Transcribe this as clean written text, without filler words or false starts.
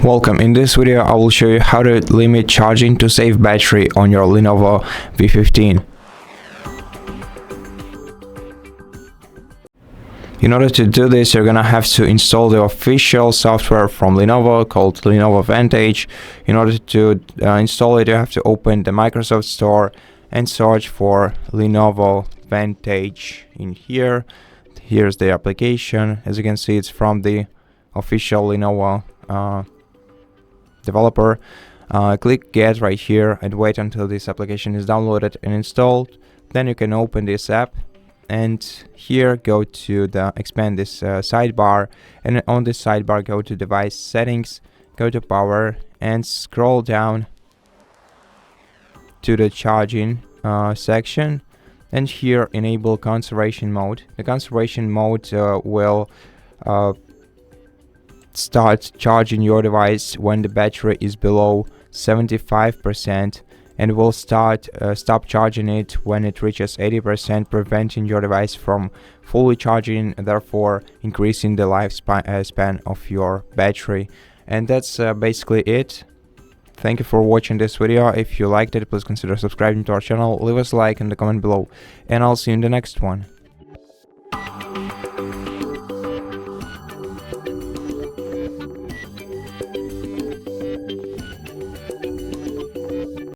Welcome. In this video I will show you how to limit charging to save battery on your LENOVO V15. In order to do this, you're gonna have to install the official software from Lenovo called LENOVO Vantage. In order to install it, you have to open the Microsoft Store and search for LENOVO Vantage in here. Here's the application. As you can see, it's from the official Lenovo developer. Click Get right here and wait until this application is downloaded and installed. Then you can open this app, and here go to the expand this sidebar, and on this sidebar go to device settings, go to power and scroll down to the charging section, and here enable conservation mode. The conservation mode will start charging your device when the battery is below 75%, and will stop charging it when it reaches 80%, preventing your device from fully charging, therefore increasing the lifespan of your battery. And that's basically it. Thank you for watching this video. If you liked it, please consider subscribing to our channel, leave us a like in the comment below, and I'll see you in the next one.